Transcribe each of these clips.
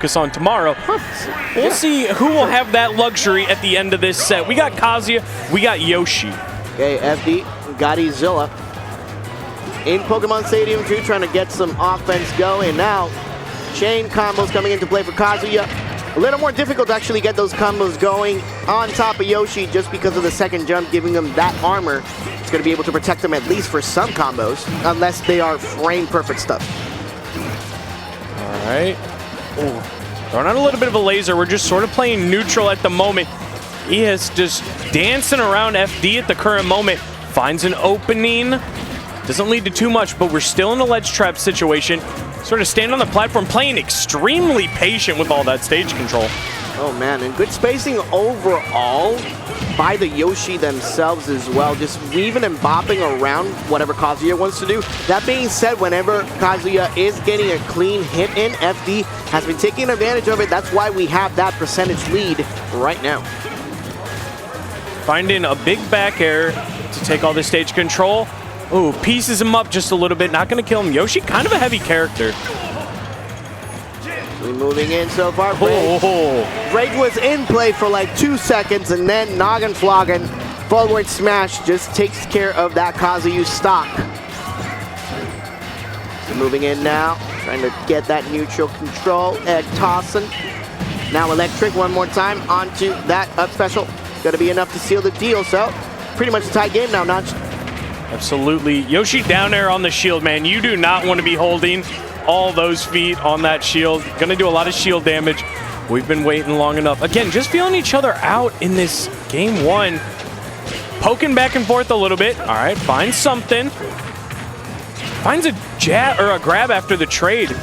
focus on tomorrow. We'll see who will have that luxury at the end of this set. We got Kazuya, we got Yoshi. Okay, FD, GodEhisZilla in Pokemon Stadium 2 trying to get some offense going. Now, chain combos coming into play for Kazuya. A little more difficult to actually get those combos going on top of Yoshi just because of the second jump, giving him that armor. It's going to be able to protect them at least for some combos, unless they are frame perfect stuff. All right. Ooh. Throwing out a little bit of a laser. We're just sort of playing neutral at the moment. He is just dancing around FD at the current moment. Finds an opening. Doesn't lead to too much, but we're still in a ledge trap situation. Sort of stand on the platform, playing extremely patient with all that stage control. Oh man, and good spacing overall by the Yoshi themselves as well. Just weaving and bopping around whatever Kazuya wants to do. That being said, whenever Kazuya is getting a clean hit in, FD has been taking advantage of it. That's why we have that percentage lead right now. Finding a big back air to take all the stage control. Ooh, pieces him up just a little bit. Not going to kill him. Yoshi, kind of a heavy character. We're moving in so far. Rage was in play for like 2 seconds, and then Noggin Floggin forward smash just takes care of that Kazuya stock. So moving in now, trying to get that neutral control. Egg tossing. Now electric one more time onto that up special. Going to be enough to seal the deal. So pretty much a tight game now, Notch. Absolutely. Yoshi down there on the shield, man. You do not want to be holding all those feet on that shield. Gonna do a lot of shield damage. We've been waiting long enough. Again, just feeling each other out in this game one. Poking back and forth a little bit. All right, finds something. Finds a jab or a grab after the trade.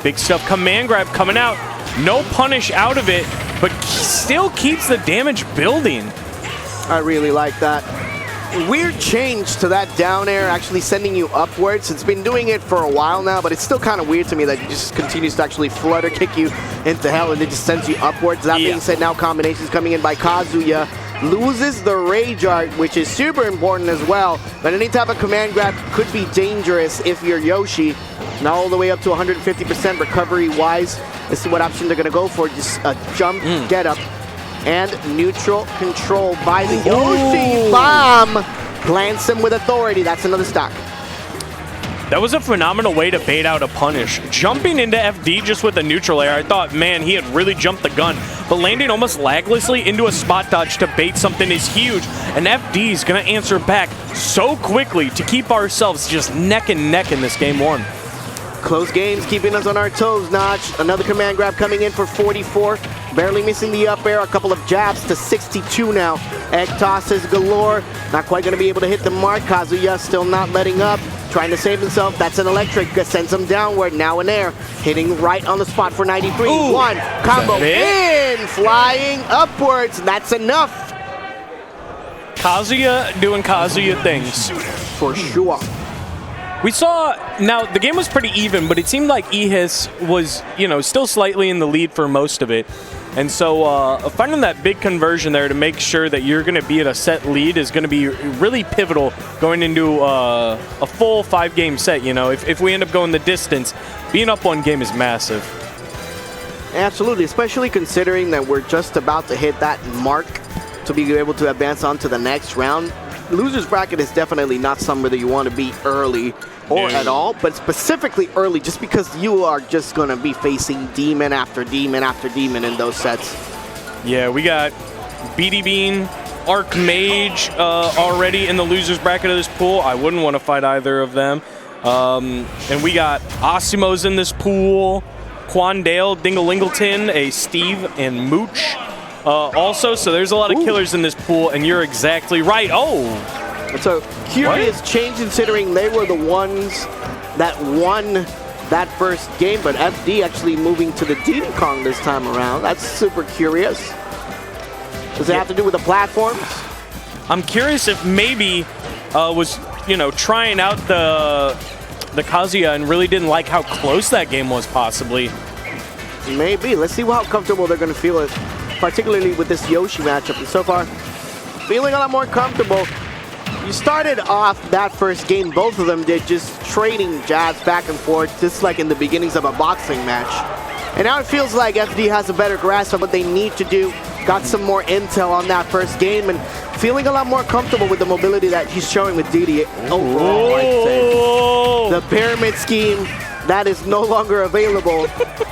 Big stuff, command grab coming out. No punish out of it, but still keeps the damage building. I really like that. Weird change to that down air, actually sending you upwards. It's been doing it for a while now, but it's still kind of weird to me that it just continues to actually flutter kick you into hell and it just sends you upwards. That being said, now combinations coming in by Kazuya. Loses the Rage Art, which is super important as well. But any type of command grab could be dangerous if you're Yoshi. Now all the way up to 150% recovery-wise. Let's see what option they're going to go for. Just a jump, get up. And neutral control by the Yoshi bomb. Plants him with authority. That's another stock. That was a phenomenal way to bait out a punish. Jumping into FD just with a neutral air, I thought, man, he had really jumped the gun. But landing almost laglessly into a spot dodge to bait something is huge. And FD is going to answer back so quickly to keep ourselves just neck and neck in this game one. Close games, keeping us on our toes, Notch. Another command grab coming in for 44. Barely missing the up air. A couple of jabs to 62 now. Egg tosses galore. Not quite going to be able to hit the mark. Kazuya still not letting up. Trying to save himself. That's an electric. Sends him downward. Now in air. Hitting right on the spot for 93. Ooh, one combo in. Flying upwards. That's enough. Kazuya doing Kazuya things. For sure. We saw, now the game was pretty even, but it seemed like EHIS was, you know, still slightly in the lead for most of it. And so finding that big conversion there to make sure that you're going to be at a set lead is going to be really pivotal going into a full 5-game set. You know, if we end up going the distance, being up 1 game is massive. Absolutely, especially considering that we're just about to hit that mark to be able to advance on to the next round. Loser's bracket is definitely not somewhere that you want to be early or at all, but specifically early just because you are just going to be facing demon after demon after demon in those sets. Yeah, we got BD Bean, Archmage already in the loser's bracket of this pool. I wouldn't want to fight either of them. And we got Asimo's in this pool, Quandale, Dinglingleton, a Steve, and Mooch. Also, so there's a lot of killers in this pool, and you're exactly right. Oh! It's a curious change considering they were the ones that won that first game, but FD actually moving to the Diddy Kong this time around. That's super curious. Does it have to do with the platforms? I'm curious if maybe was, you know, trying out the Kazuya and really didn't like how close that game was, possibly. Maybe. Let's see how comfortable they're going to feel it, particularly with this Yoshi matchup. And so far, feeling a lot more comfortable. You started off that first game, both of them did, just trading jabs back and forth, just like in the beginnings of a boxing match. And now it feels like FD has a better grasp of what they need to do. Got some more intel on that first game and feeling a lot more comfortable with the mobility that he's showing with Diddy overall, I'd say. The pyramid scheme, that is no longer available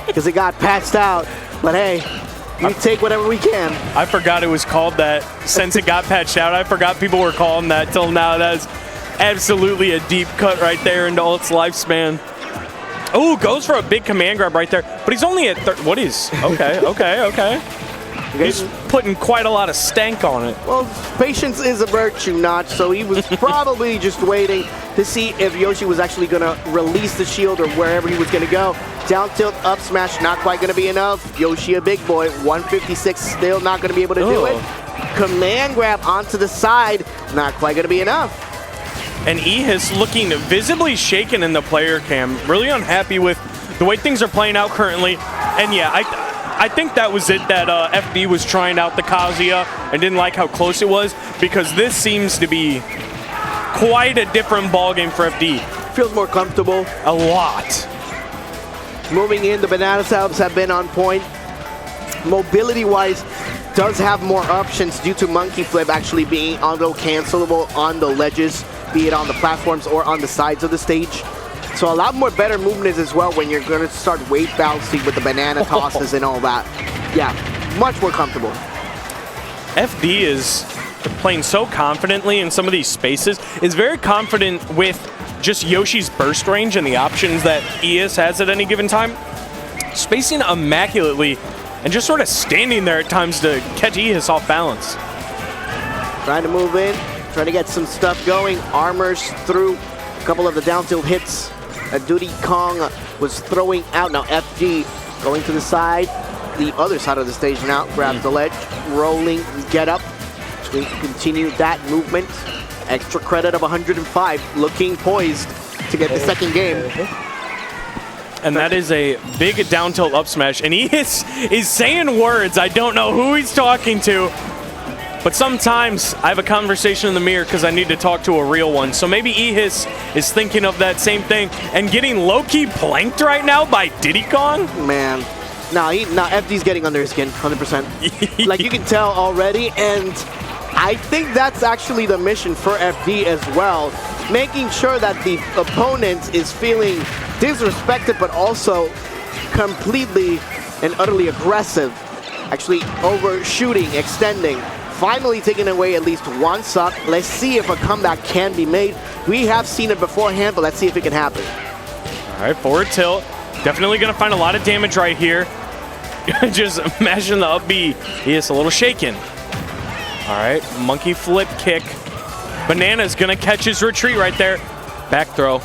because it got patched out. But hey, we take whatever we can. I forgot it was called that since it got patched out. I forgot people were calling that till now. That's absolutely a deep cut right there into Ult's lifespan. Oh, goes for a big command grab right there. But he's only at what is? Okay. He's putting quite a lot of stank on it. Well, patience is a virtue, Notch, so he was probably just waiting to see if Yoshi was actually going to release the shield or wherever he was going to go. Down tilt, up smash, not quite going to be enough. Yoshi, a big boy, 156, still not going to be able to do it. Command grab onto the side, not quite going to be enough. And EHIS looking visibly shaken in the player cam, really unhappy with the way things are playing out currently. And yeah, I think that was it, that FD was trying out the Kazuya and didn't like how close it was, because this seems to be quite a different ballgame for FD. Feels more comfortable. A lot. Moving in, the banana subs have been on point. Mobility-wise, does have more options due to monkey flip actually being auto-cancelable on the ledges, be it on the platforms or on the sides of the stage. So a lot more better movements as well when you're going to start wave bouncing with the banana tosses and all that. Yeah, much more comfortable. FD is playing so confidently in some of these spaces, is very confident with just Yoshi's burst range and the options that EHIS has at any given time. Spacing immaculately and just sort of standing there at times to catch EHIS off balance. Trying to move in, trying to get some stuff going. Armors through a couple of the down tilt hits. Diddy Kong was throwing out. Now FD going to the side, the other side of the stage now, grabs the ledge, rolling, get up, to continue that movement. Extra credit of 105, looking poised to get the second game. And that is a big down tilt up smash, and he is saying words. I don't know who he's talking to, but sometimes I have a conversation in the mirror because I need to talk to a real one. So maybe EHIS is thinking of that same thing and getting low-key planked right now by Diddy Kong. Man, now FD's getting under his skin, 100%. Like you can tell already, and I think that's actually the mission for FD as well, making sure that the opponent is feeling disrespected, but also completely and utterly aggressive, actually overshooting, extending. Finally taking away at least one stock. Let's see if a comeback can be made. We have seen it beforehand, but let's see if it can happen. All right, forward tilt. Definitely going to find a lot of damage right here. Just imagine the up B. He is a little shaken. All right, monkey flip kick. Banana's going to catch his retreat right there. Back throw.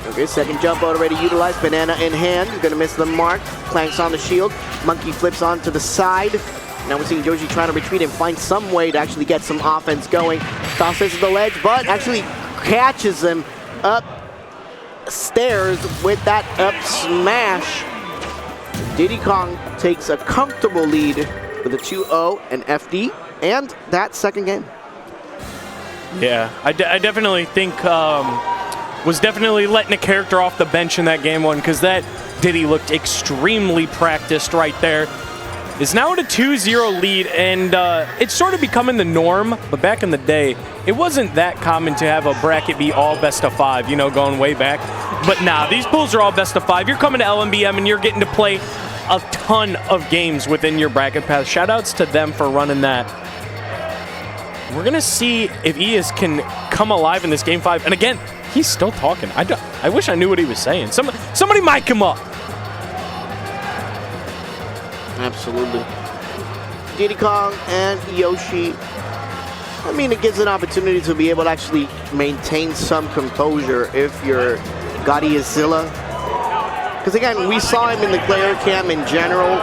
Okay, second jump already utilized. Banana in hand. Going to miss the mark. Planks on the shield. Monkey flips onto the side. Now we're seeing Yoshi trying to retreat and find some way to actually get some offense going. Tosses to the ledge, but actually catches him upstairs with that up smash. Diddy Kong takes a comfortable lead with a 2-0 and FD and that second game. Yeah, I definitely think was definitely letting a character off the bench in that game one, because that Diddy looked extremely practiced right there. Is now at a 2-0 lead, and it's sort of becoming the norm, but back in the day, it wasn't that common to have a bracket be all best of 5, you know, going way back. But now, these pools are all best of 5. You're coming to LMBM, and you're getting to play a ton of games within your bracket path. Shoutouts to them for running that. We're going to see if EHIS can come alive in this Game 5. And again, he's still talking. I wish I knew what he was saying. Somebody mic him up. Absolutely. Diddy Kong and Yoshi. I mean, it gives an opportunity to be able to actually maintain some composure if you're GodEhisZilla. Because again, we saw him in the player cam in general,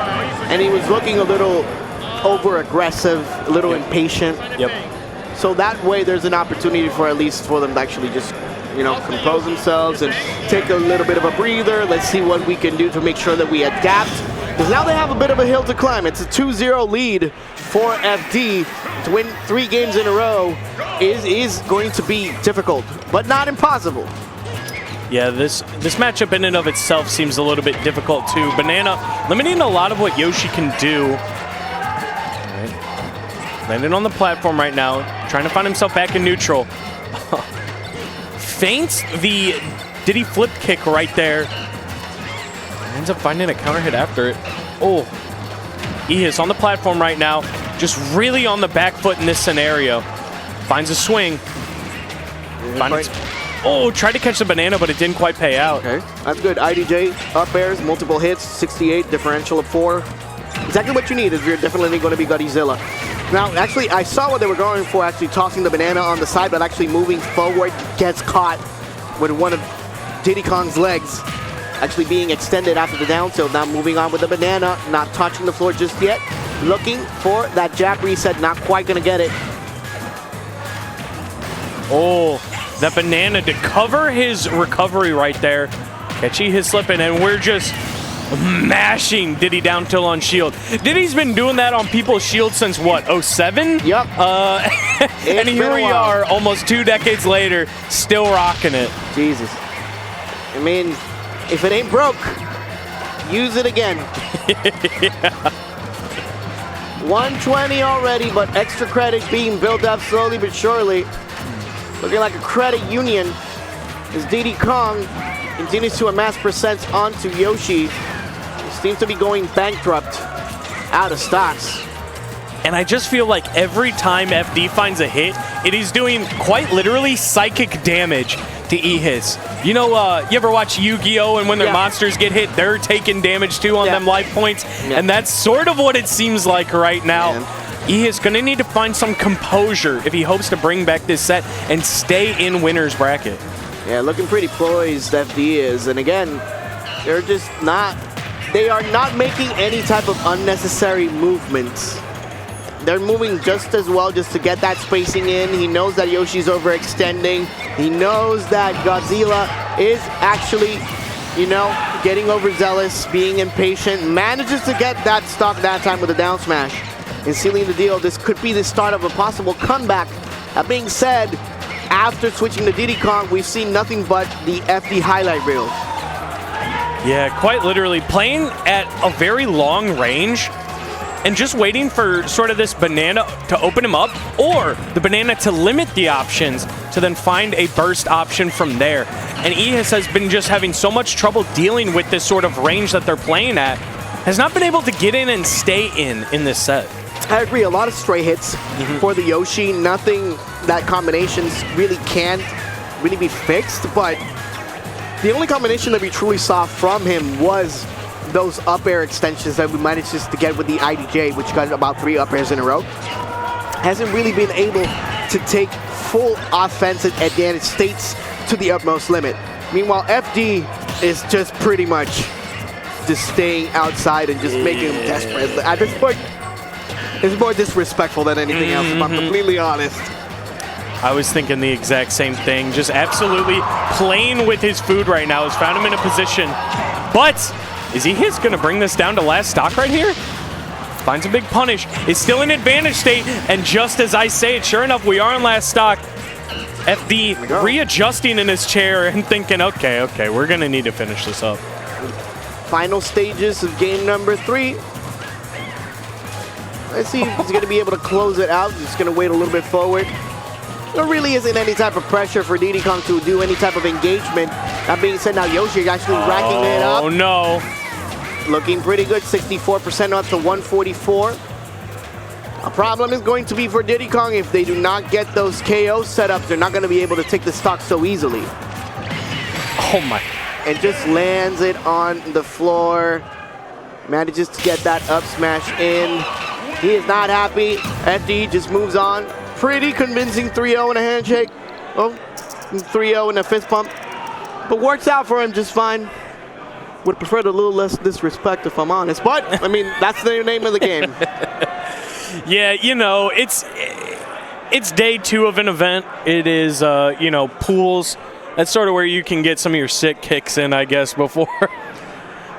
and he was looking a little over-aggressive, a little impatient. Yep. So that way, there's an opportunity for at least for them to actually just, you know, compose themselves and take a little bit of a breather. Let's see what we can do to make sure that we adapt. Because now they have a bit of a hill to climb. It's a 2-0 lead for FD. To win 3 games in a row is going to be difficult, but not impossible. Yeah, this matchup in and of itself seems a little bit difficult too. Banana limiting a lot of what Yoshi can do. All right. Landing on the platform right now, trying to find himself back in neutral. Feints the Diddy flip kick right there. Ends up finding a counter hit after it. Oh, he is on the platform right now, just really on the back foot in this scenario. Finds a swing. Oh, tried to catch the banana, but it didn't quite pay out. Okay, that's good. IDJ, up airs, multiple hits, 68, differential of 4. Exactly what you need if you're definitely going to be GodEhisZilla. Now, actually, I saw what they were going for, actually tossing the banana on the side, but actually moving forward, gets caught with one of Diddy Kong's legs actually being extended after the down tilt. Now moving on with the banana, not touching the floor just yet. Looking for that jab reset, not quite going to get it. Oh, that banana to cover his recovery right there. Catchy his slipping, and we're just mashing Diddy down tilt on shield. Diddy's been doing that on people's shield since what, 07? Yep. And here we are, almost 2 decades later, still rocking it. Jesus. I mean, if it ain't broke, use it again. Yeah. 120 already, but extra credit being built up slowly but surely. Looking like a credit union as Diddy Kong continues to amass percents onto Yoshi. He seems to be going bankrupt, out of stocks. And I just feel like every time FD finds a hit, it is doing quite literally psychic damage to GodEhisZilla. You know, you ever watch Yu-Gi-Oh! And when their monsters get hit, they're taking damage too on them life points? And that's sort of what it seems like right now. GodEhisZilla going to need to find some composure if he hopes to bring back this set and stay in winner's bracket. Yeah, looking pretty poised, FD is. And again, they're just not, they are not making any type of unnecessary movements. They're moving just as well just to get that spacing in. He knows that Yoshi's overextending. He knows that GodEhisZilla is actually, you know, getting overzealous, being impatient, manages to get that stock that time with a down smash and sealing the deal. This could be the start of a possible comeback. That being said, after switching to Diddy Kong, we've seen nothing but the FD highlight reel. Yeah, quite literally playing at a very long range and just waiting for sort of this banana to open him up, or the banana to limit the options to then find a burst option from there. And GodEhisZilla has been just having so much trouble dealing with this sort of range that they're playing at. Has not been able to get in and stay in this set. I agree, a lot of stray hits for the Yoshi. Nothing that combinations really can't really be fixed, but the only combination that we truly saw from him was those up air extensions that we managed just to get with the IDJ, which got about 3 up airs in a row. Hasn't really been able to take full offensive advantage states to the utmost limit. Meanwhile, FD is just pretty much just staying outside and just making him desperate. At this point, it's more disrespectful than anything else, if I'm completely honest. I was thinking the exact same thing. Just absolutely playing with his food right now. Has found him in a position. But is GodEhisZilla going to bring this down to last stock right here? Finds a big punish. Is still in advantage state. And just as I say it, sure enough, we are in last stock. FD readjusting in his chair and thinking, okay, we're going to need to finish this up. Final stages of game number 3. Let's see if he's going to be able to close it out. He's going to wait a little bit forward. There really isn't any type of pressure for Diddy Kong to do any type of engagement. That being said, now Yoshi is actually racking it up. Oh, no. Looking pretty good, 64% up to 144. A problem is going to be for Diddy Kong if they do not get those KO setups. They're not going to be able to take the stock so easily. Oh, my. And just lands it on the floor. Manages to get that up smash in. He is not happy. FD just moves on. Pretty convincing 3-0 and a handshake. Oh, 3-0 and a fist pump. But works out for him just fine. Would prefer a little less disrespect if I'm honest. But, I mean, that's the name of the game. Yeah, you know, it's day 2 of an event. It is, you know, pools. That's sort of where you can get some of your sick kicks in, I guess, before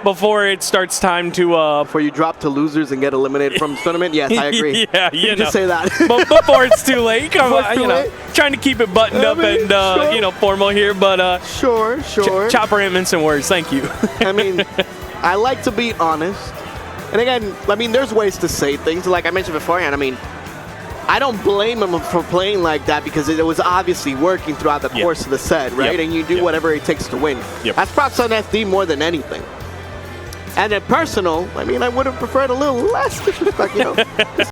before it starts time to Before you drop to losers and get eliminated from the tournament? Yes, I agree. yeah, you know. Just say that. But before it's too late. Come Before on, it's too you know, late. trying to keep it buttoned up and sure. you know, formal here, but Sure. Chopper ain't mincing words. Thank you. I mean, I like to be honest. And again, I mean, there's ways to say things. Like I mentioned beforehand, I mean, I don't blame him for playing like that because it was obviously working throughout the course of the set, right? Yep. And you do whatever it takes to win. Yep. That's props on FD more than anything. And in personal, I mean, I would have preferred a little less disrespect, you know?